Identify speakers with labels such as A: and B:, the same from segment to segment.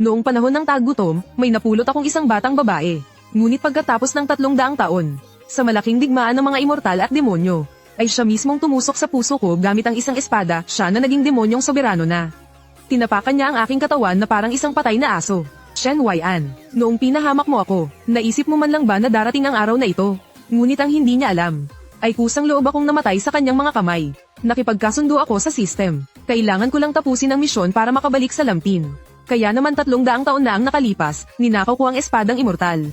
A: Noong panahon ng taggutom, may napulot akong isang batang babae. Ngunit pagkatapos ng 300 taon, sa malaking digmaan ng mga immortal at demonyo, ay siya mismong tumusok sa puso ko gamit ang isang espada, siya na naging demonyong soberano na. Tinapakan niya ang aking katawan na parang isang patay na aso. Shen Waian, noong pinahamak mo ako, naisip mo man lang ba na darating ang araw na ito? Ngunit ang hindi niya alam, ay kusang loob akong namatay sa kanyang mga kamay. Nakipagkasundo ako sa system. Kailangan ko lang tapusin ang misyon para makabalik sa lampin. Kaya naman 300 taon na ang nakalipas, ninakaw ko ang espadang immortal.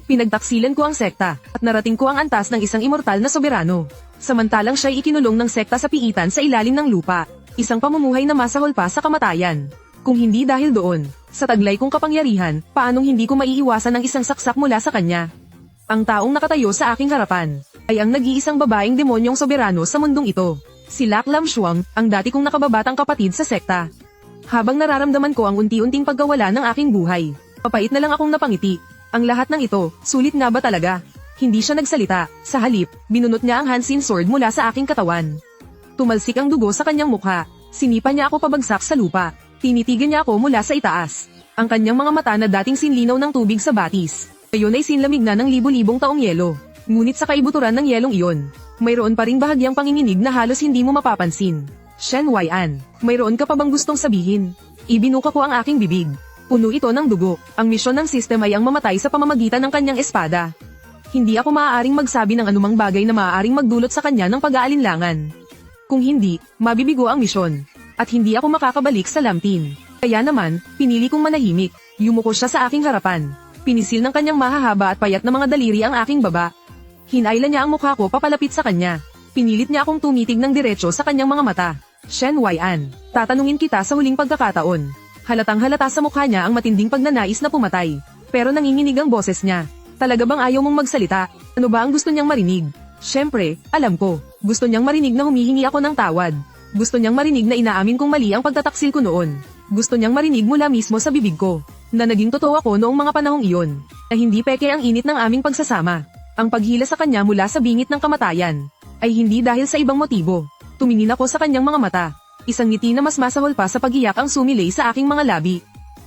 A: Pinagtaksilan ko ang sekta, at narating ko ang antas ng isang immortal na soberano. Samantalang siya'y ikinulong ng sekta sa piitan sa ilalim ng lupa. Isang pamumuhay na masahol pa sa kamatayan. Kung hindi dahil doon, sa taglay kong kapangyarihan, paanong hindi ko maiiwasan ang isang saksak mula sa kanya? Ang taong nakatayo sa aking harapan, ay ang nag-iisang babaeng demonyong soberano sa mundong ito. Si Lak Lam Shuang, ang dati kong nakababatang kapatid sa sekta. Habang nararamdaman ko ang unti-unting pagkawala ng aking buhay, papait na lang akong napangiti. Ang lahat ng ito, sulit nga ba talaga? Hindi siya nagsalita. Sa halip, binunot niya ang Hansin sword mula sa aking katawan. Tumalsik ang dugo sa kanyang mukha. Sinipa niya ako pabagsak sa lupa. Tinitigan niya ako mula sa itaas. Ang kanyang mga mata na dating sinlinaw ng tubig sa batis, ngayon ay sinlamig na ng libo-libong taong yelo. Ngunit sa kaibuturan ng yelong iyon, mayroon pa ring bahagyang panginginig na halos hindi mo mapapansin. Shen Waian, mayroon ka pa bang gustong sabihin? Ibinuka ko ang aking bibig. Puno ito ng dugo. Ang misyon ng system ay ang mamatay sa pamamagitan ng kanyang espada. Hindi ako maaaring magsabi ng anumang bagay na maaaring magdulot sa kanya ng pag-aalinlangan. Kung hindi, mabibigo ang misyon. At hindi ako makakabalik sa lampin. Kaya naman, pinili kong manahimik. Yumuko siya sa aking harapan. Pinisil ng kanyang mahahaba at payat na mga daliri ang aking baba. Hinailan niya ang mukha ko papalapit sa kanya. Pinilit niya akong tumitig ng diretso sa kanyang mga mata. Shen Waian, tatanungin kita sa huling pagkakataon. Halatang halata sa mukha niya ang matinding pagnanais na pumatay. Pero nanginginig ang boses niya. Talaga bang ayaw mong magsalita? Ano ba ang gusto niyang marinig? Siyempre, alam ko. Gusto niyang marinig na humihingi ako ng tawad. Gusto niyang marinig na inaamin kong mali ang pagtataksil ko noon. Gusto niyang marinig mula mismo sa bibig ko, na naging totoo ako noong mga panahong iyon. Na hindi peke ang init ng aming pagsasama. Ang paghila sa kanya mula sa bingit ng kamatayan, ay hindi dahil sa ibang motibo. Tumingin ako sa kanyang mga mata. Isang ngiti na mas masahol pa sa pag-iyak ang sumilay sa aking mga labi.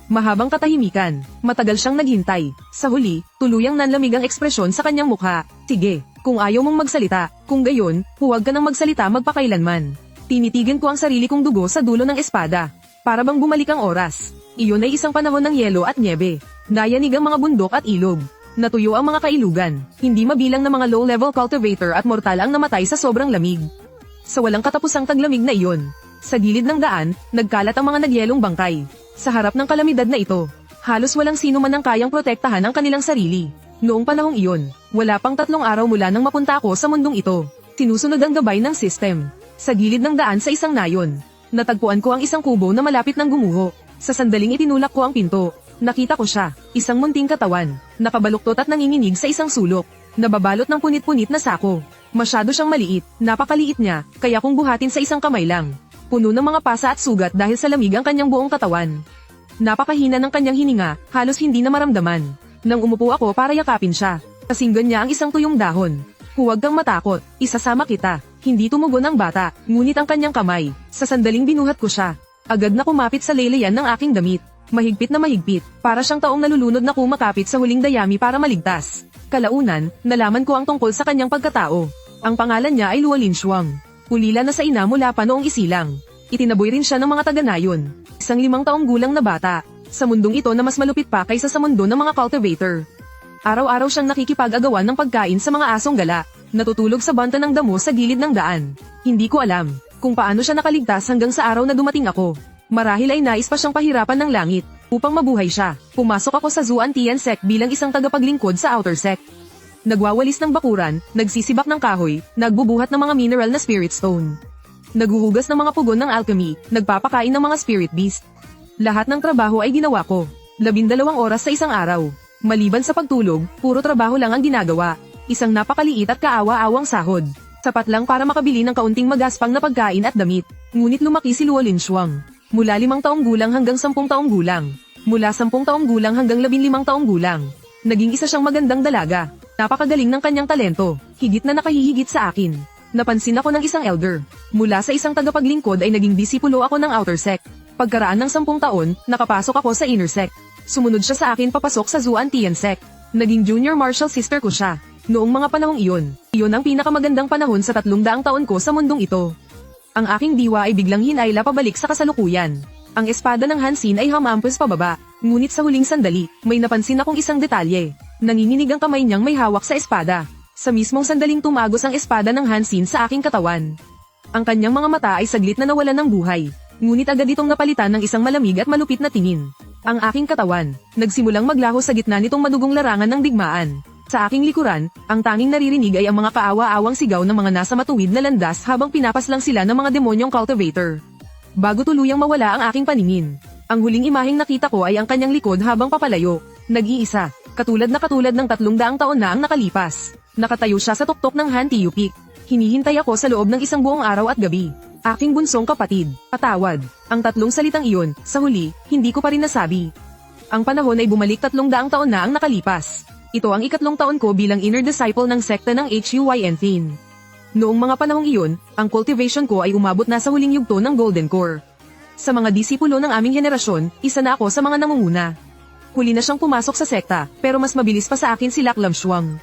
A: Mahabang katahimikan, matagal siyang naghintay. Sa huli, tuluyang nanlamig ang ekspresyon sa kanyang mukha. Sige, kung ayaw mong magsalita, kung gayon, huwag ka nang magsalita magpakailanman. Tinitigan ko ang sarili kong dugo sa dulo ng espada. Para bang bumalik ang oras. Iyon ay isang panahon ng yelo at nyebe. Nayanig ang mga bundok at ilog. Natuyo ang mga kailugan. Hindi mabilang na mga low-level cultivator at mortal ang namatay sa sobrang lamig. Sa walang katapusang taglamig na iyon, sa gilid ng daan, nagkalat ang mga nagyelong bangkay. Sa harap ng kalamidad na ito, halos walang sino man ang kayang protektahan ang kanilang sarili. Noong panahong iyon, wala pang 3 araw mula nang mapunta ako sa mundong ito. Sinusunod ang gabay ng system. Sa gilid ng daan sa isang nayon, natagpuan ko ang isang kubo na malapit ng gumuho. Sa sandaling itinulak ko ang pinto. Nakita ko siya, isang munting katawan, nakabaluktot at nanginginig sa isang sulok, nababalot ng punit-punit na sako. Masyado siyang maliit, napakaliit niya, kaya kung buhatin sa isang kamay lang. Puno ng mga pasa at sugat dahil sa lamig ang kanyang buong katawan. Napakahina ng kanyang hininga, halos hindi na maramdaman. Nang umupo ako para yakapin siya, kasinggan niya ang isang tuyong dahon. Huwag kang matakot, isasama kita. Hindi tumugon ang bata, ngunit ang kanyang kamay, sa sandaling binuhat ko siya. Agad na kumapit sa laylayan ng aking damit. Mahigpit na mahigpit, para siyang taong nalulunod na kumakapit sa huling dayami para maligtas. Kalaunan, nalaman ko ang tungkol sa kanyang pagkatao. Ang pangalan niya ay Luolin Shuang. Ulila na sa ina mula pa noong isilang. Itinaboy rin siya ng mga taga-nayon. Isang 5 taong gulang na bata. Sa mundong ito na mas malupit pa kaysa sa mundo ng mga cultivator. Araw-araw siyang nakikipag-agawan ng pagkain sa mga asong gala. Natutulog sa banta ng damo sa gilid ng daan. Hindi ko alam kung paano siya nakaligtas hanggang sa araw na dumating ako. Marahil ay nais pa siyang pahirapan ng langit upang mabuhay siya. Pumasok ako sa Zuan Tian Sect bilang isang tagapaglingkod sa Outer Sect. Nagwawalis ng bakuran, nagsisibak ng kahoy, nagbubuhat ng mga mineral na spirit stone. Naghuhugas ng mga pugon ng alchemy, nagpapakain ng mga spirit beast. Lahat ng trabaho ay ginawa ko. 12 oras sa isang araw. Maliban sa pagtulog, puro trabaho lang ang ginagawa. Isang napakaliit at kaawa-awang sahod. Sapat lang para makabili ng kaunting magaspang na pagkain at damit. Ngunit lumaki si Luolin Shuang. Mula 5 taong gulang hanggang 10 taong gulang. Mula 10 taong gulang hanggang 15 taong gulang. Naging isa siyang magandang dalaga. Napakagaling ng kanyang talento, higit na nakahihigit sa akin. Napansin ako ng isang elder. Mula sa isang tagapaglingkod ay naging disipulo ako ng Outer Sect. Pagkaraan ng 10 taon, nakapasok ako sa inner sect. Sumunod siya sa akin papasok sa Zuantian sect. Naging junior martial sister ko siya. Noong mga panahong iyon, iyon ang pinakamagandang panahon sa 300 taon ko sa mundong ito. Ang aking diwa ay biglang hinayla pabalik sa kasalukuyan. Ang espada ng Hansin ay humampas pababa, ngunit sa huling sandali, may napansin akong isang detalye. Nanginginig ang kamay niyang may hawak sa espada. Sa mismong sandaling tumagos ang espada ng Hansin sa aking katawan. Ang kanyang mga mata ay saglit na nawalan ng buhay, ngunit agad itong napalitan ng isang malamig at malupit na tingin. Ang aking katawan, nagsimulang maglaho sa gitna nitong madugong larangan ng digmaan. Sa aking likuran, ang tanging naririnig ay ang mga kaawa-awang sigaw ng mga nasa matuwid na landas habang pinapaslang sila ng mga demonyong cultivator. Bago tuluyang mawala ang aking paningin, ang huling imaheng nakita ko ay ang kanyang likod habang papalayo, nag-iisa, katulad ng 300 taon na ang nakalipas. Nakatayo siya sa tuktok ng Hantiyu Peak. Hinihintay ako sa loob ng isang buong araw at gabi. Aking bunsong kapatid, patawad. Ang 3 salitang iyon, sa huli, hindi ko pa rin nasabi. Ang panahon ay bumalik 300 taon na ang nakalipas. Ito ang ikatlong taon ko bilang inner disciple ng sekta ng Huyn Thin. Noong mga panahong iyon, ang cultivation ko ay umabot na sa huling yugto ng Golden Core. Sa mga disipulo ng aming henerasyon, isa na ako sa mga nangunguna. Huli na siyang pumasok sa sekta, pero mas mabilis pa sa akin si Laklam Shuang.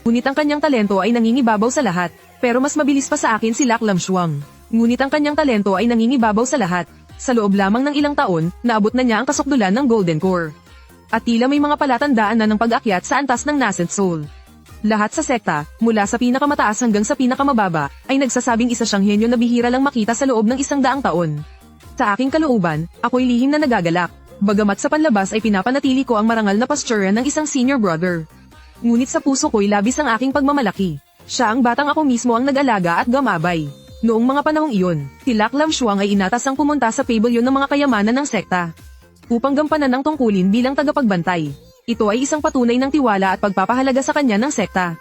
A: Ngunit ang kanyang talento ay nangingibabaw sa lahat, pero mas mabilis pa sa akin si Laklam Shuang. Ngunit ang kanyang talento ay nangingibabaw sa lahat. Sa loob lamang ng ilang taon, naabot na niya ang kasukdulan ng Golden Core. At tila may mga palatandaan na ng pag-akyat sa antas ng Nascent Soul. Lahat sa sekta, mula sa pinakamataas hanggang sa pinakamababa, ay nagsasabing isa siyang henyo na bihira lang makita sa loob ng 100 taon. Sa aking kalooban, ako'y lihim na nagagalak. Bagamat sa panlabas ay pinapanatili ko ang marangal na postura ng isang senior brother. Ngunit sa puso ko'y labis ang aking pagmamalaki. Siya ang batang ako mismo ang nag-alaga at gamabay. Noong mga panahong iyon, si Laklam Shuang ay inatas ang pumunta sa pavilion ng mga kayamanan ng sekta upang gampanan ng tungkulin bilang tagapagbantay. Ito ay isang patunay ng tiwala at pagpapahalaga sa kanya ng sekta.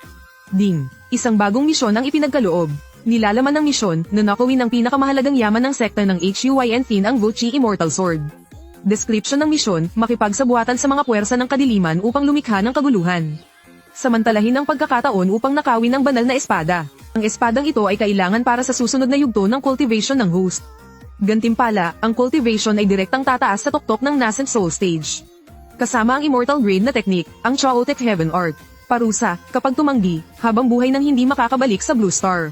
A: Ding, isang bagong misyon ang ipinagkaloob. Nilalaman ng misyon na nakawin ang pinakamahalagang yaman ng sekta ng Huyn Thin ang Wuchi Immortal Sword. Description ng misyon, makipagsabuatan sa mga puwersa ng kadiliman upang lumikha ng kaguluhan. Samantalahin ang pagkakataon upang nakawin ang banal na espada. Ang espadang ito ay kailangan para sa susunod na yugto ng cultivation ng host. Gantimpala, ang cultivation ay direktang tataas sa tuktok ng Nascent Soul Stage. Kasama ang immortal grade na technique, ang Chaotic Heaven Art. Parusa, kapag tumanggi, habang buhay nang hindi makakabalik sa Blue Star.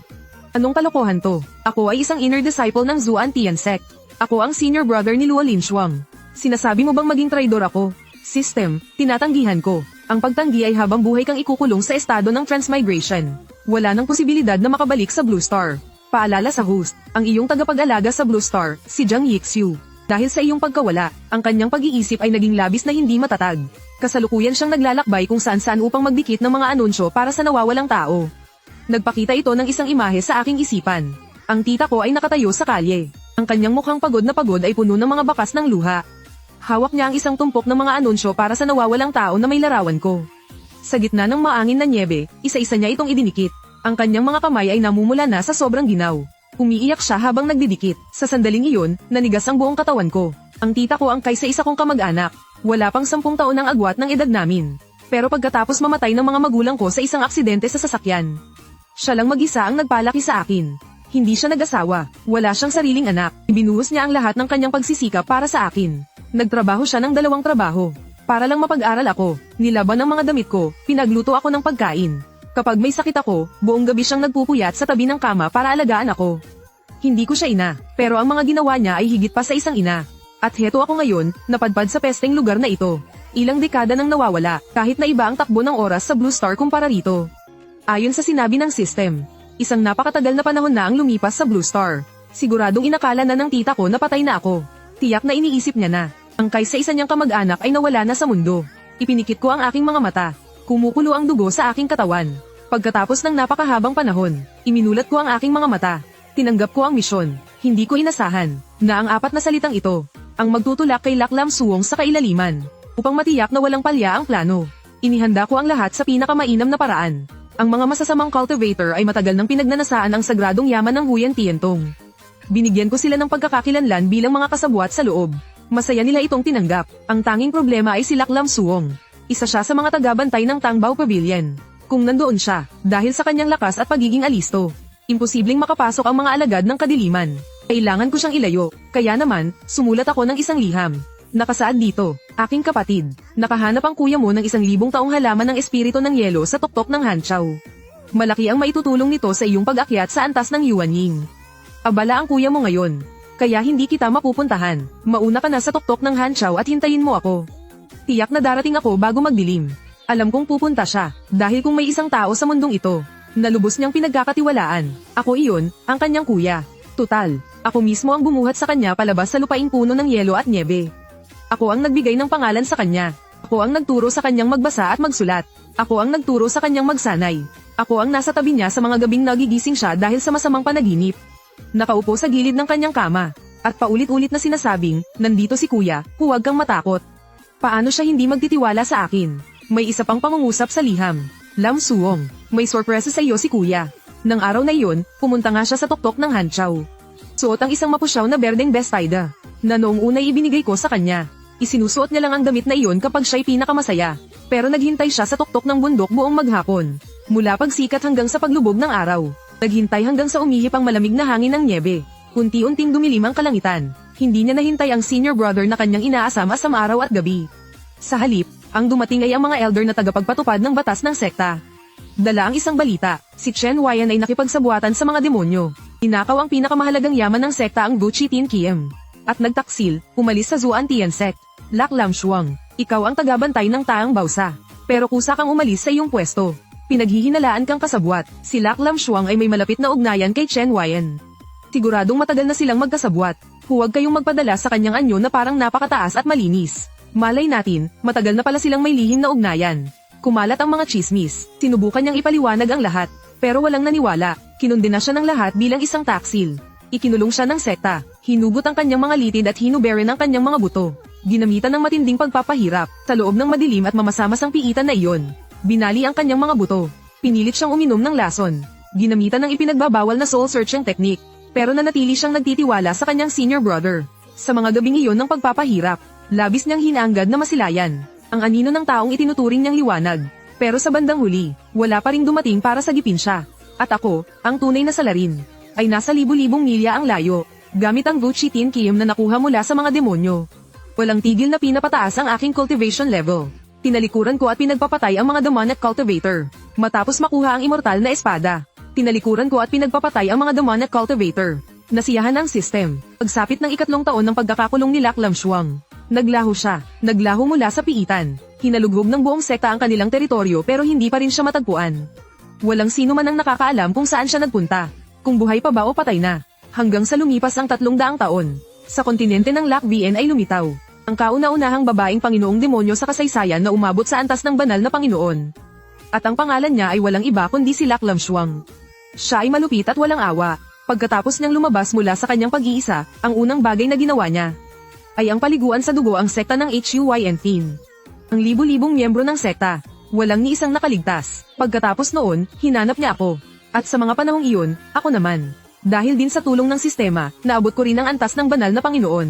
A: Anong kalokohan to? Ako ay isang inner disciple ng Zuantian sect. Ako ang senior brother ni Luo Linshuang. Sinasabi mo bang maging traidor ako? System, tinatanggihan ko. Ang pagtanggi ay habang buhay kang ikukulong sa estado ng transmigration. Wala nang posibilidad na makabalik sa Blue Star. Paalala sa host, ang iyong tagapag-alaga sa Blue Star, si Jiang Yixiu. Dahil sa iyong pagkawala, ang kanyang pag-iisip ay naging labis na hindi matatag. Kasalukuyan siyang naglalakbay kung saan-saan upang magdikit ng mga anunsyo para sa nawawalang tao. Nagpakita ito ng isang imahe sa aking isipan. Ang tita ko ay nakatayo sa kalye. Ang kanyang mukhang pagod na pagod ay puno ng mga bakas ng luha. Hawak niya ang isang tumpok ng mga anunsyo para sa nawawalang tao na may larawan ko. Sa gitna ng maangin na nyebe, isa-isa niya itong idinikit. Ang kanyang mga kamay ay namumula na sa sobrang ginaw. Umiiyak siya habang nagdidikit. Sa sandaling iyon, nanigas ang buong katawan ko. Ang tita ko ang kaysa isa kong kamag-anak. Wala pang 10 taon ang agwat ng edad namin. Pero pagkatapos mamatay ng mga magulang ko sa isang aksidente sa sasakyan, siya lang mag-isa ang nagpalaki sa akin. Hindi siya nag-asawa. Wala siyang sariling anak. Ibinuhos niya ang lahat ng kanyang pagsisikap para sa akin. Nagtrabaho siya ng 2 trabaho. Para lang mapag-aral ako, nilaban ang mga damit ko, pinagluto ako ng pagkain. Kapag may sakit ako, buong gabi siyang nagpupuyat sa tabi ng kama para alagaan ako. Hindi ko siya ina, pero ang mga ginawa niya ay higit pa sa isang ina. At heto ako ngayon, napadpad sa pesteng lugar na ito. Ilang dekada nang nawawala, kahit na iba ang takbo ng oras sa Blue Star kumpara rito. Ayon sa sinabi ng system, isang napakatagal na panahon na ang lumipas sa Blue Star. Siguradong inakala na ng tita ko na patay na ako. Tiyak na iniisip niya na, ang kaysa isa niyang kamag-anak ay nawala na sa mundo. Ipinikit ko ang aking mga mata. Kumukulo ang dugo sa aking katawan. Pagkatapos ng napakahabang panahon, iminulat ko ang aking mga mata. Tinanggap ko ang misyon. Hindi ko inasahan na ang 4 na salitang ito ang magtutulak kay Laklam Suong sa kailaliman. Upang matiyak na walang palya ang plano, inihanda ko ang lahat sa pinakamainam na paraan. Ang mga masasamang cultivator ay matagal nang pinagnanasaan ang sagradong yaman ng Huyan Tiantong. Binigyan ko sila ng pagkakakilanlan bilang mga kasabwat sa loob. Masaya nila itong tinanggap. Ang tanging problema ay si Laklam Suong. Isa siya sa mga tagabantay ng Tangbao Pavilion. Kung nandoon siya, dahil sa kanyang lakas at pagiging alisto, imposibleng makapasok ang mga alagad ng kadiliman. Kailangan ko siyang ilayo. Kaya naman, sumulat ako ng isang liham. Nakasaad dito, aking kapatid, nakahanap ang kuya mo ng 1,000 taong halaman ng espiritu ng yelo sa tuktok ng Hanchow. Malaki ang maitutulong nito sa iyong pag-akyat sa antas ng Yuanying. Abala ang kuya mo ngayon, kaya hindi kita mapupuntahan. Mauna ka na sa tuktok ng Hanchow at hintayin mo ako. Tiyak na darating ako bago magdilim. Alam kong pupunta siya, dahil kung may isang tao sa mundong ito, na lubos niyang pinagkakatiwalaan, ako iyon, ang kanyang kuya. Tutal, ako mismo ang bumuhat sa kanya palabas sa lupaing puno ng yelo at niebe. Ako ang nagbigay ng pangalan sa kanya. Ako ang nagturo sa kanyang magbasa at magsulat. Ako ang nagturo sa kanyang magsanay. Ako ang nasa tabi niya sa mga gabing nagigising siya dahil sa masamang panaginip. Nakaupo sa gilid ng kanyang kama, at paulit-ulit na sinasabing, nandito si kuya, huwag kang matakot. Paano siya hindi magtitiwala sa akin? May isa pang pangungusap sa liham. Lam Suong, may sorpresa sa iyo si kuya. Nang araw na iyon, pumunta nga siya sa tuktok ng Hanchow. Suot ang isang mapusyaw na berdeng bestida, na noong unay ibinigay ko sa kanya. Isinusuot niya lang ang damit na iyon kapag siya'y pinakamasaya. Pero naghintay siya sa tuktok ng bundok buong maghapon. Mula pagsikat hanggang sa paglubog ng araw. Naghintay hanggang sa umihip ang malamig na hangin ng niebe. Unti-unting dumilim ang kalangitan. Hindi niya nahintay ang senior brother na kanyang inaasam-asam araw at gabi. Sa halip, ang dumating ay ang mga elder na tagapagpatupad ng batas ng sekta. Dala ang isang balita, si Chen Huayan ay nakipagsabuatan sa mga demonyo. Inakaw ang pinakamahalagang yaman ng sekta ang Gucci Tin Kiem. At nagtaksil, umalis sa Zuan Tian Sect. Lak Lam Shuang, ikaw ang tagabantay ng Taang Bausa. Pero kusa kang umalis sa iyong pwesto. Pinaghihinalaan kang kasabwat, si Lak Lam Shuang ay may malapit na ugnayan kay Chen Huayan. Siguradong matagal na silang magkasabwat. Huwag kayong magpadala sa kanyang anyo na parang napakataas at malinis. Malay natin, matagal na pala silang may lihim na ugnayan. Kumalat ang mga chismis, sinubukan niyang ipaliwanag ang lahat. Pero walang naniwala, kinundena siya ng lahat bilang isang taksil. Ikinulong siya ng sekta, hinugot ang kanyang mga litid at hinuberin ang kanyang mga buto. Ginamitan ng matinding pagpapahirap, sa loob ng madilim at mamasamasang piitan na iyon. Binali ang kanyang mga buto. Pinilit siyang uminom ng lason. Ginamitan ng ipinagbabawal na soul-searching technique. Pero nanatili siyang nagtitiwala sa kanyang senior brother. Sa mga gabing iyon ng pagpapahirap, labis niyang hinaanggad na masilayan ang anino ng taong itinuturing niyang liwanag. Pero sa bandang huli, wala pa ring dumating para sagipin siya. At ako, ang tunay na salarin, ay nasa libu-libong milya ang layo, gamit ang Gucci Tin Kiem na nakuha mula sa mga demonyo. Walang tigil na pinapataas ang aking cultivation level. Tinalikuran ko at pinagpapatay ang mga demonic cultivator. Matapos makuha ang immortal na espada, tinalikuran ko at pinagpapatay ang mga demonic cultivator. Nasiyahan ang system. Pagsapit ng 3 taon ng pagkakakulong ni Lak Lam Shuang, naglaho siya. Naglaho mula sa piitan. Hinalughog ng buong sekta ang kanilang teritoryo pero hindi pa rin siya matagpuan. Walang sino man ang nakakaalam kung saan siya nagpunta. Kung buhay pa ba o patay na. Hanggang sa lumipas ang 300 taon. Sa kontinente ng Lac Bien ay lumitaw ang kauna-unahang babaeng Panginoong demonyo sa kasaysayan na umabot sa antas ng banal na Panginoon. At ang pangalan niya ay walang iba kundi si Lak Lam Shuang. Siya ay malupit at walang awa. Pagkatapos niyang lumabas mula sa kanyang pag-iisa, ang unang bagay na ginawa niya ay ang paliguan sa dugo ang sekta ng Huayan Tin. Ang libu-libong miyembro ng sekta, walang ni isang nakaligtas. Pagkatapos noon, hinanap niya ako. At sa mga panahong iyon, ako naman. Dahil din sa tulong ng sistema, naabot ko rin ang antas ng banal na Panginoon.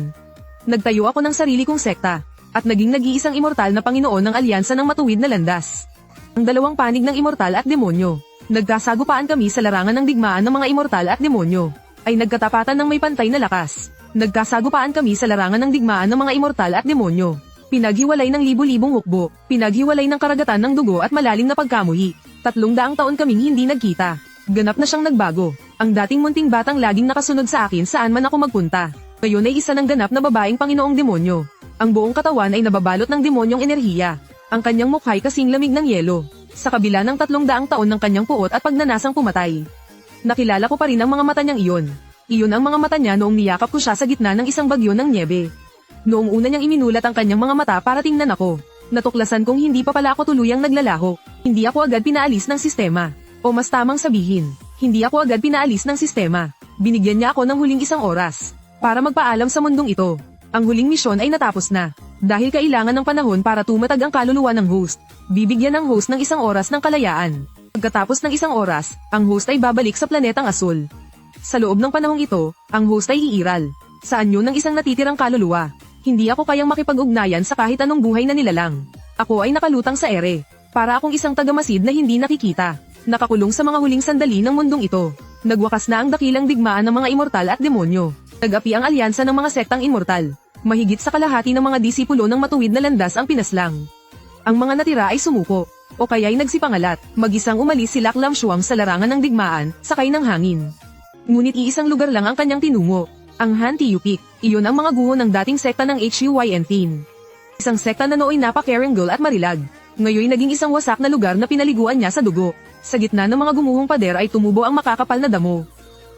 A: Nagtayo ako ng sarili kong sekta, at naging nag-iisang immortal na Panginoon ng alyansa ng matuwid na landas. Ang dalawang panig ng immortal at demonyo. Nagkasagupaan kami sa larangan ng digmaan ng mga immortal at demonyo. Ay nagkatapatan ng may pantay na lakas. Nagkasagupaan kami sa larangan ng digmaan ng mga immortal at demonyo. Pinaghiwalay ng libu-libong hukbo, pinaghiwalay ng karagatan ng dugo at malalim na pagkamuhi. 300 taon kaming hindi nagkita. Ganap na siyang nagbago. Ang dating munting batang laging nakasunod sa akin saan man ako magpunta. Ngayon ay isa ng ganap na babaeng Panginoong demonyo. Ang buong katawan ay nababalot ng demonyong enerhiya. Ang kanyang mukha'y kasing lamig ng yelo. Sa kabila ng 300 taon ng kanyang puot at pagnanasang pumatay. Nakilala ko pa rin ang mga mata niyang iyon. Iyon ang mga mata niya noong niyakap ko siya sa gitna ng isang bagyo ng niebe. Noong una niyang iminulat ang kanyang mga mata para tingnan ako. Natuklasan kong hindi pa pala ako tuluyang naglalaho. Hindi ako agad pinaalis ng sistema. O mas tamang sabihin, hindi ako agad pinaalis ng sistema. Binigyan niya ako ng huling 1 oras para magpaalam sa mundong ito. Ang huling misyon ay natapos na. Dahil kailangan ng panahon para tumatag ang kaluluwa ng host, bibigyan ng host ng 1 oras ng kalayaan. Pagkatapos ng 1 oras, ang host ay babalik sa planetang asul. Sa loob ng panahong ito, ang host ay iiral sa anyo ng isang natitirang kaluluwa. Hindi ako kayang makipag-ugnayan sa kahit anong buhay na nilalang. Ako ay nakalutang sa ere. Para akong isang tagamasid na hindi nakikita. Nakakulong sa mga huling sandali ng mundong ito. Nagwakas na ang dakilang digmaan ng mga immortal at demonyo. Nag-api ang alyansa ng mga sektang immortal. Mahigit sa kalahati ng mga disipulo ng matuwid na landas ang pinaslang. Ang mga natira ay sumuko, o kaya'y nagsipangalat, mag-isang umalis si Lam Shuang sa larangan ng digmaan, sakay ng hangin. Ngunit iisang lugar lang ang kanyang tinungo, ang Han Tiu Peak. Iyon ang mga guho ng dating sekta ng Huyn Tin. Isang sekta na nooy napaka-carengle at marilag. Ngayon naging isang wasak na lugar na pinaliguan niya sa dugo. Sa gitna ng mga gumuhong pader ay tumubo ang makakapal na damo.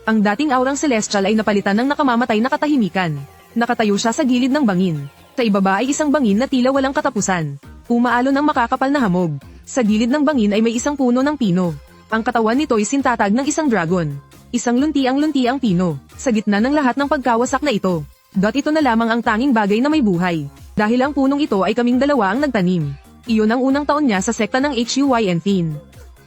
A: Ang dating aurang celestial ay napalitan ng nakamamatay na katahimikan. Nakatayo siya sa gilid ng bangin. Sa ibaba ay isang bangin na tila walang katapusan. Umaalon ang makakapal na hamog. Sa gilid ng bangin ay may isang puno ng pino. Ang katawan nito ay sintatag ng isang dragon. Isang lunti ang pino. Sa gitna ng lahat ng pagkawasak na ito. Ito na lamang ang tanging bagay na may buhay. Dahil ang punong ito ay kaming dalawa ang nagtanim. Iyon ang unang taon niya sa sekta ng Huyn Tin.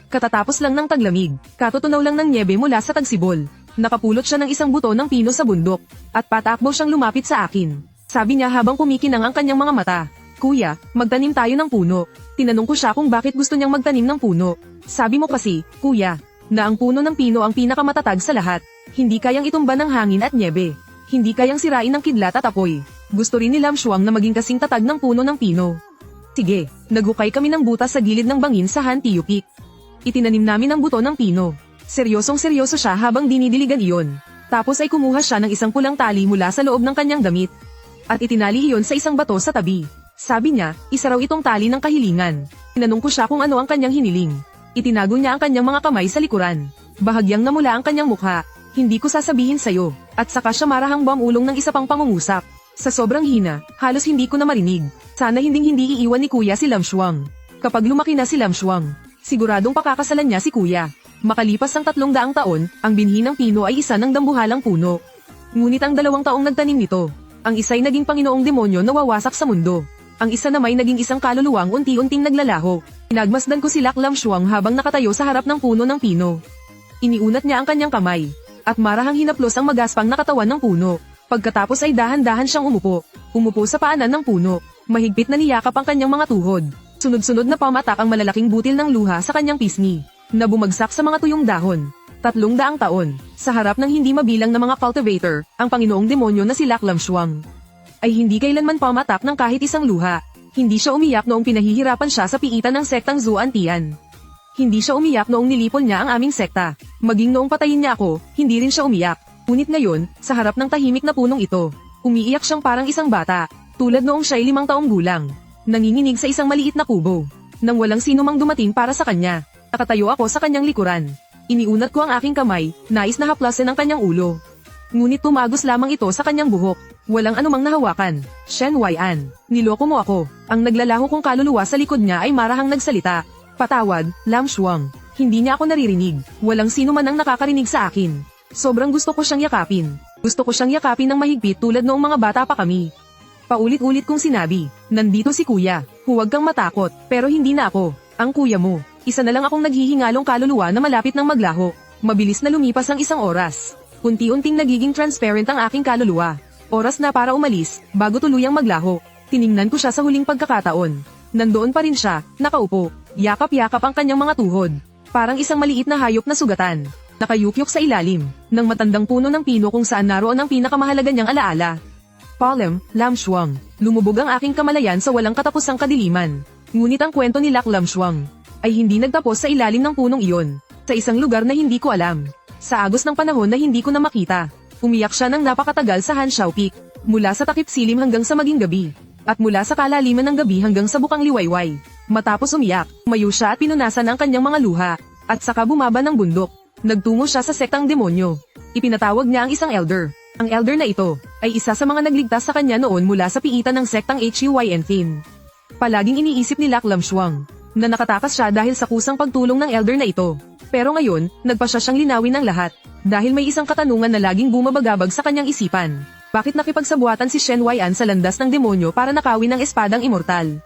A: Katatapos lang ng taglamig, katutunaw lang ng nyebe mula sa tagsibol. Nakapulot siya ng isang buto ng pino sa bundok, at patakbo siyang lumapit sa akin. Sabi niya habang kumikinang ang kanyang mga mata, "Kuya, magtanim tayo ng puno." Tinanong ko siya kung bakit gusto niyang magtanim ng puno. Sabi mo kasi, kuya, na ang puno ng pino ang pinakamatatag sa lahat. Hindi kayang itumba ng hangin at nyebe. Hindi kayang sirain ng kidlat at apoy. Gusto rin ni Lam Shuang na maging kasing tatag ng puno ng pino. Sige, naghukay kami ng butas sa gilid ng bangin sa Han Tiu Peak. Itinanim namin ang buto ng pino. Seryosong-seryoso siya habang dinidiligan iyon. Tapos ay kumuha siya ng isang pulang tali mula sa loob ng kanyang damit. At itinali iyon sa isang bato sa tabi. Sabi niya, isa raw itong tali ng kahilingan. Tinanong ko siya kung ano ang kanyang hiniling. Itinago niya ang kanyang mga kamay sa likuran. Bahagyang namula ang kanyang mukha. Hindi ko sasabihin sa'yo. At saka siya marahang bumulong ng isa pang pangungusap. Sa sobrang hina, halos hindi ko na marinig. Sana hindi iiwan ni kuya si Lam Shuang. Kapag lumaki na si Lam Shuang, siguradong pakakasalan niya si kuya. Makalipas ang 300 taon, ang binhi ng pino ay isa ng dambuhalang puno. Ngunit ang 2 taong nagtanim nito, ang isa'y naging panginoong demonyo na wawasak sa mundo. Ang isa namay naging isang kaluluwang unti-unting naglalaho. Pinagmasdan ko si Lam Shuang habang nakatayo sa harap ng puno ng pino. Iniunat niya ang kanyang kamay, at marahang hinaplos ang magaspang na katawan ng puno. Pagkatapos ay dahan-dahan siyang umupo. Umupo sa paanan ng puno. Mahigpit na niyakap ang kanyang mga tuhod. Sunod-sunod na pamatak ang malalaking butil ng luha sa kanyang pisngi, na bumagsak sa mga tuyong dahon. 300 taon, sa harap ng hindi mabilang na mga cultivator, ang panginoong demonyo na si Lam Shuang ay hindi kailanman pamatak ng kahit isang luha. Hindi siya umiyak noong pinahihirapan siya sa piitan ng sektang Zuan Tian. Hindi siya umiyak noong nilipol niya ang aming sekta. Maging noong patayin niya ako, hindi rin siya umiyak. Ngunit ngayon, sa harap ng tahimik na punong ito, umiiyak siyang parang isang bata, tulad noong siya'y 5 taong gulang. Nanginginig sa isang maliit na kubo, nang walang sino mang dumating para sa kanya. Nakatayo ako sa kanyang likuran. Iniunat ko ang aking kamay, nais na haplasin ang kanyang ulo. Ngunit tumagos lamang ito sa kanyang buhok. Walang anumang nahawakan. Shen Huyan, niloko mo ako. Ang naglalaho kong kaluluwa sa likod niya ay marahang nagsalita. Patawad, Lam Shuang. Hindi niya ako naririnig. Walang sino man ang nakakarinig sa akin. Sobrang gusto ko siyang yakapin. Gusto ko siyang yakapin ng mahigpit tulad noong mga bata pa kami. Paulit-ulit kong sinabi, nandito si kuya. Huwag kang matakot, pero hindi na ako. Ang kuya mo. Isa na lang akong naghihingalong kaluluwa na malapit ng maglaho. Mabilis na lumipas ang 1 oras. Unti-unting nagiging transparent ang aking kaluluwa. Oras na para umalis, bago tuluyang maglaho. Tiningnan ko siya sa huling pagkakataon. Nandoon pa rin siya, nakaupo. Yakap-yakap ang kanyang mga tuhod. Parang isang maliit na hayop na sugatan. Nakayukyuk sa ilalim ng matandang puno ng pino kung saan naroon ang pinakamahalaga niyang alaala. Palem, Lam Shuang. Lumubog ang aking kamalayan sa walang katapusang kadiliman. Ngunit ang kwento ni Lam Shuang ay hindi nagtapos sa ilalim ng punong iyon. Sa isang lugar na hindi ko alam. Sa agos ng panahon na hindi ko na makita. Umiyak siya ng napakatagal sa Han Shao Peak. Mula sa takip silim hanggang sa maging gabi. At mula sa kalaliman ng gabi hanggang sa bukang liwayway. Matapos umiyak, tumayo siya at pinunasan ang kanyang mga luha. At saka bumaba ng bundok. Nagtungo siya sa sektang demonyo. Ipinatawag niya ang isang elder. Ang elder na ito ay isa sa mga nagligtas sa kanya noon mula sa piitan ng sektang Huyn Tin. Palaging iniisip ni Lam Shuang na nakatakas siya dahil sa kusang pagtulong ng elder na ito. Pero ngayon, nagpa siya siyang linawin ng lahat dahil may isang katanungan na laging bumabagabag sa kanyang isipan. Bakit nakipagsabuatan si Shen Huyan sa landas ng demonyo para nakawin ng espadang immortal?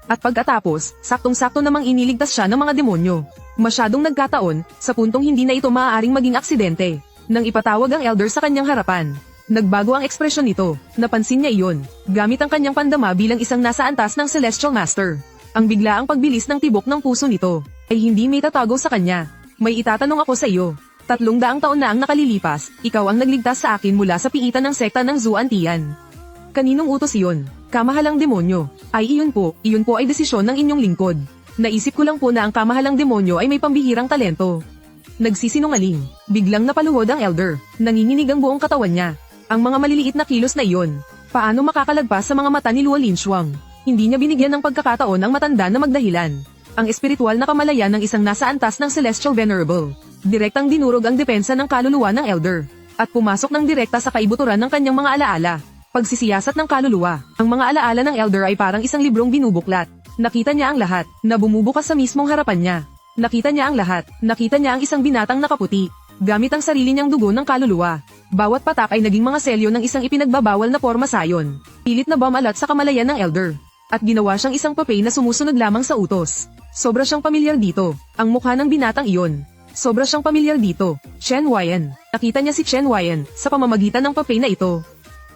A: At pagkatapos, saktong-sakto namang iniligtas siya ng mga demonyo. Masyadong nagkataon, sa puntong hindi na ito maaaring maging aksidente. Nang ipatawag ang elder sa kanyang harapan, nagbago ang ekspresyon nito. Napansin niya iyon, gamit ang kanyang pandama bilang isang nasa antas ng Celestial Master. Ang biglaang pagbilis ng tibok ng puso nito, ay hindi may tatago sa kanya. May itatanong ako sa iyo. 300 taon na ang nakalilipas, ikaw ang nagligtas sa akin mula sa piitan ng sekta ng Zuantian. Kaninong utos iyon? Kamahalang demonyo. Ay iyon po ay desisyon ng inyong lingkod. Naisip ko lang po na ang kamahalang demonyo ay may pambihirang talento. Nagsisinungaling. Biglang napaluhod ang elder. Nanginginig ang buong katawan niya. Ang mga maliliit na kilos na iyon. Paano makakalagpas sa mga mata ni Luo Linshuang? Hindi niya binigyan ng pagkakataon ang matanda na magdahilan. Ang espiritual na kamalayan ng isang nasa antas ng Celestial Venerable. Direktang dinurog ang depensa ng kaluluwa ng elder. At pumasok ng direkta sa kaibuturan ng kanyang mga alaala. Pagsisiyasat ng kaluluwa. Ang mga alaala ng elder ay parang isang librong binubuklat. Nakita niya ang lahat, na bumubukas sa mismong harapan niya. Nakita niya ang lahat, nakita niya ang isang binatang nakaputi. Gamit ang sarili niyang dugo ng kaluluwa. Bawat patak ay naging mga selyo ng isang ipinagbabawal na forma sayon. Pilit na bumalat sa kamalayan ng elder. At ginawa siyang isang papel na sumusunod lamang sa utos. Sobra siyang pamilyar dito, ang mukha ng binatang iyon. Sobra siyang pamilyar dito, Chen Huayan. Nakita niya si Chen Huayan sa pamamagitan ng papel na ito.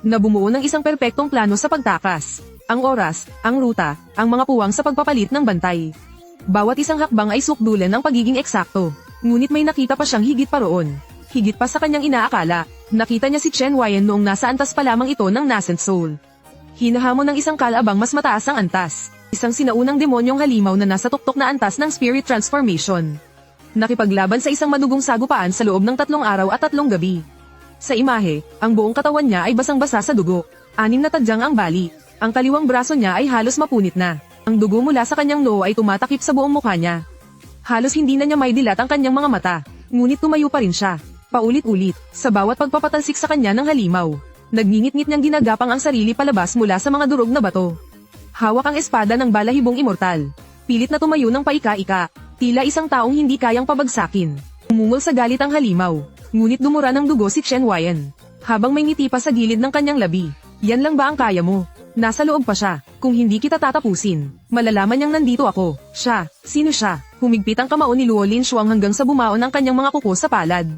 A: Na bumuo ng isang perpektong plano sa pagtakas. Ang oras, ang ruta, ang mga puwang sa pagpapalit ng bantay. Bawat isang hakbang ay sukdulan ng pagiging eksakto. Ngunit may nakita pa siyang higit pa roon. Higit pa sa kanyang inaakala. Nakita niya si Chen Huayan noong nasa antas pa lamang ito ng Nascent Soul. Hinahamon ng isang kalabang mas mataas ang antas. Isang sinaunang demonyong halimaw na nasa tuktok na antas ng Spirit Transformation. Nakipaglaban sa isang madugong sagupaan sa loob ng 3 araw at 3 gabi. Sa imahe, ang buong katawan niya ay basang-basa sa dugo. 6 na tadyang ang bali. Ang kaliwang braso niya ay halos mapunit na. Ang dugo mula sa kanyang noo ay tumatakip sa buong mukha niya. Halos hindi na niya maidilat ang kanyang mga mata. Ngunit tumayo pa rin siya. Paulit-ulit, sa bawat pagpapatalsik sa kanya ng halimaw. Nagngingit-ngit niyang ginagapang ang sarili palabas mula sa mga durog na bato. Hawak ang espada ng balahibong immortal. Pilit na tumayo ng paika-ika. Tila isang taong hindi kayang pabagsakin. Umungol sa galit ang halimaw. Ngunit dumura ng dugo si Chen Huayan. Habang may ngiti pa sa gilid ng kanyang labi. Yan lang ba ang kaya mo? Nasa loob pa siya. Kung hindi kita tatapusin, malalaman niyang nandito ako. Siya. Sino siya? Humigpit ang kamao ni Luo Linshuang hanggang sa bumaon ang kanyang mga kuko sa palad.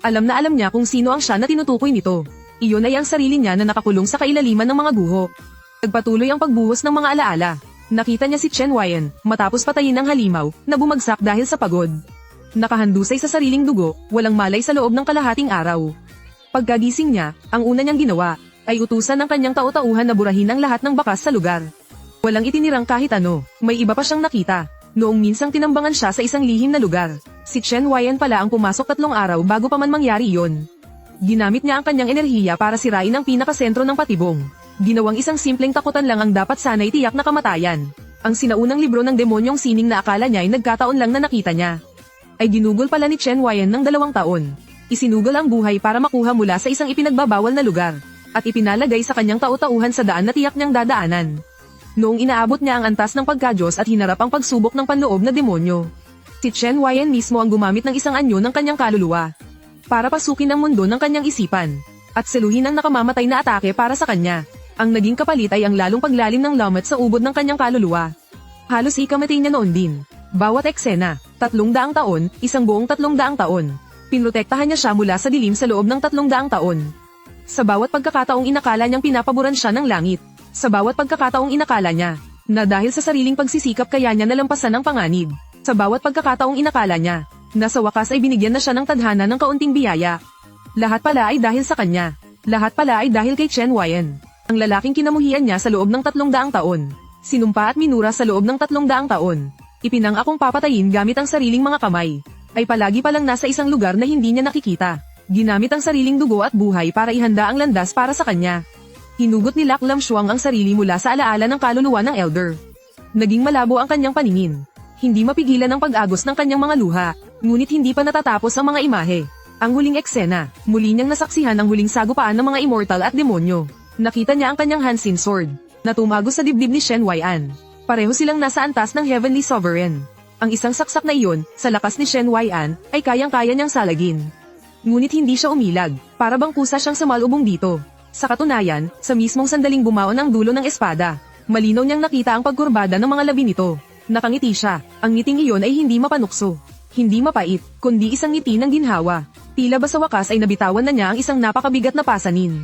A: Alam na alam niya kung sino ang siya na tinutukoy nito. Iyon ay ang sarili niya na nakakulong sa kailaliman ng mga guho. Nagpatuloy ang pagbuhos ng mga alaala. Nakita niya si Chen Huayan, matapos patayin ng halimaw, na bumagsak dahil sa pagod. Nakahandusay sa sariling dugo, walang malay sa loob ng kalahating araw. Pagkagising niya, ang una niyang ginawa, ay utusan ng kanyang tau-tauhan na burahin ang lahat ng bakas sa lugar. Walang itinirang kahit ano, may iba pa siyang nakita. Noong minsang tinambangan siya sa isang lihim na lugar, si Chen Huayan pala ang pumasok 3 araw bago pa man mangyari iyon. Ginamit niya ang kanyang enerhiya para sirain ang pinakasentro ng patibong. Ginawang isang simpleng takutan lang ang dapat sana'y tiyak na kamatayan. Ang sinaunang libro ng demonyong sining na akala niya ay nagkataon lang na nakita niya. Ay ginugol pala ni Chen Huayan ng 2 taon. Isinugol ang buhay para makuha mula sa isang ipinagbabawal na lugar. At ipinalagay sa kanyang tau-tauhan sa daan na tiyak niyang dadaanan. Noong inaabot niya ang antas ng pagkadyos at hinarap ang pagsubok ng panloob na demonyo. Si Chen Huayan mismo ang gumamit ng isang anyo ng kanyang kaluluwa. Para pasukin ang mundo ng kanyang isipan. At seluhin ang nakamamatay na atake para sa kanya. Ang naging kapalit ay ang lalong paglalim ng lamat sa ubod ng kanyang kaluluwa. Halos ikamatay niya noon din. Bawat eksena, 300 taon, isang buong 300 taon. Pinrotektahan niya siya mula sa dilim sa loob ng 300 taon. Sa bawat pagkakataong inakala niyang pinapaboran siya ng langit. Sa bawat pagkakataong inakala niya, na dahil sa sariling pagsisikap kaya niya nalampasan ang panganib. Sa bawat pagkakataong inakala niya, na sa wakas ay binigyan na siya ng tadhana ng kaunting biyaya. Lahat pala ay dahil sa kanya. Lahat pala ay dahil kay Chen Huayan. Ang lalaking kinamuhian niya sa loob ng 300 taon. Sinumpa at minura sa loob ng 300 taon. Ipinang akong papatayin gamit ang sariling mga kamay. Ay palagi palang nasa isang lugar na hindi niya nakikita. Ginamit ang sariling dugo at buhay para ihanda ang landas para sa kanya. Hinugot ni Lak Lamshuang ang sarili mula sa alaala ng kaluluwa ng elder. Naging malabo ang kanyang paningin. Hindi mapigilan ang pag-agos ng kanyang mga luha. Ngunit hindi pa natatapos ang mga imahe. Ang huling eksena, muli niyang nasaksihan ang huling sagupaan ng mga immortal at demonyo. Nakita niya ang kanyang Hansin Sword, na tumagos sa dibdib ni Shen Huayan. Pareho silang nasa antas ng Heavenly Sovereign. Ang isang saksak na iyon, sa lakas ni Shen Huayan, ay kayang-kaya niyang salagin. Ngunit hindi siya umilag, para bang kusa siyang sumalubong dito. Sa katunayan, sa mismong sandaling bumaon ang dulo ng espada, malinaw niyang nakita ang pagkurbada ng mga labi nito. Nakangiti siya, ang ngiting iyon ay hindi mapanukso. Hindi mapait, kundi isang ngiti ng ginhawa. Tila ba sa wakas ay nabitawan na niya ang isang napakabigat na pasanin.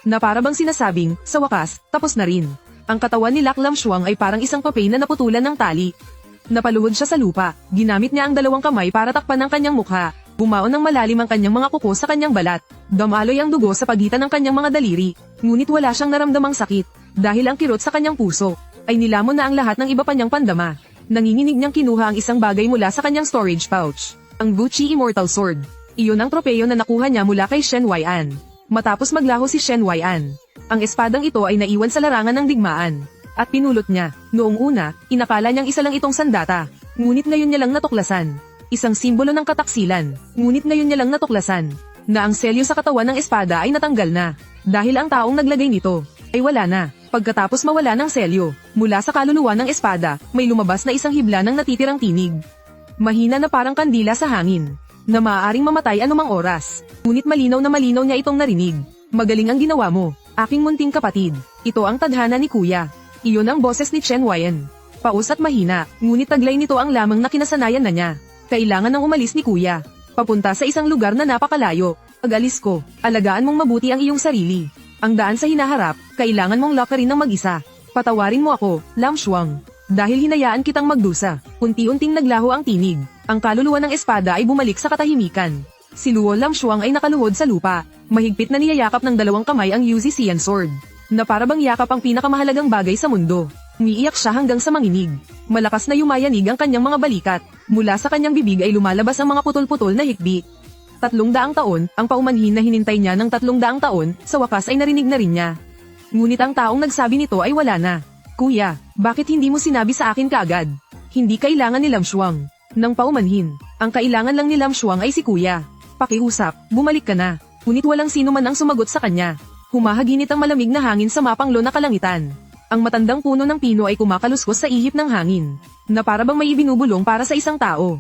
A: Na para bang sinasabing, sa wakas, tapos na rin. Ang katawan ni Lak Lamshuang ay parang isang papel na naputulan ng tali. Napaluhod siya sa lupa, ginamit niya ang 2 kamay para takpan ang kanyang mukha. Bumaon ng malalim ang kanyang mga kuko sa kanyang balat. Damaloy ang dugo sa pagitan ng kanyang mga daliri. Ngunit wala siyang naramdamang sakit. Dahil ang kirot sa kanyang puso ay nilamon na ang lahat ng iba pa niyang pandama. Nanginginig niyang kinuha ang isang bagay mula sa kanyang storage pouch. Ang Gucci Immortal Sword. Iyon ang tropeyo na nakuha niya mula kay Shen Weian. Matapos maglaho si Shen Weian, ang espadang ito ay naiwan sa larangan ng digmaan. At pinulot niya. Noong una, inakala niyang isa lang itong sandata. Ngunit ngayon niya lang natuklasan. Isang simbolo ng kataksilan. Ngunit ngayon niya lang natuklasan na ang selyo sa katawan ng espada ay natanggal na. Dahil ang taong naglagay nito ay wala na. Pagkatapos mawala ng selyo, mula sa kaluluwa ng espada, may lumabas na isang hibla ng natitirang tinig. Mahina na parang kandila sa hangin, na maaaring mamatay anumang oras. Ngunit malinaw na malinaw niya itong narinig. Magaling ang ginawa mo, aking munting kapatid. Ito ang tadhana ni Kuya. Iyon ang boses ni Chen Weian. Paus at mahina, ngunit taglay nito ang lamang na kinasanayan na niya. Kailangan nang umalis ni Kuya. Papunta sa isang lugar na napakalayo. Pag-alis ko, alagaan mong mabuti ang iyong sarili. Ang daan sa hinaharap, kailangan mong lakarin ng mag-isa. Patawarin mo ako, Lam Shuang. Dahil hinayaan kitang magdusa. Unti-unting naglaho ang tinig. Ang kaluluwa ng espada ay bumalik sa katahimikan. Si Luo Lam Shuang ay nakaluhod sa lupa. Mahigpit na niyayakap ng dalawang kamay ang Yuzi Xian Sword. Na para bang yakap ang pinakamahalagang bagay sa mundo. Umiiyak siya hanggang sa manginig. Malakas na yumayanig ang kanyang mga balikat. Mula sa kanyang bibig ay lumalabas ang mga putol-putol na hikbi. 300 taon, ang paumanhin na hinintay niya ng 300 taon, sa wakas ay narinig na rin niya. Ngunit ang taong nagsabi nito ay wala na. Kuya, bakit hindi mo sinabi sa akin kaagad? Hindi kailangan ni Lam Shuang nang paumanhin. Ang kailangan lang ni Lam Shuang ay si Kuya. Pakiusap, bumalik ka na. Ngunit walang sino man ang sumagot sa kanya. Humahaginit ang malamig na hangin sa mapanglo na kalangitan. Ang matandang puno ng pino ay kumakaluskos sa ihip ng hangin, na para bang may ibinubulong para sa isang tao.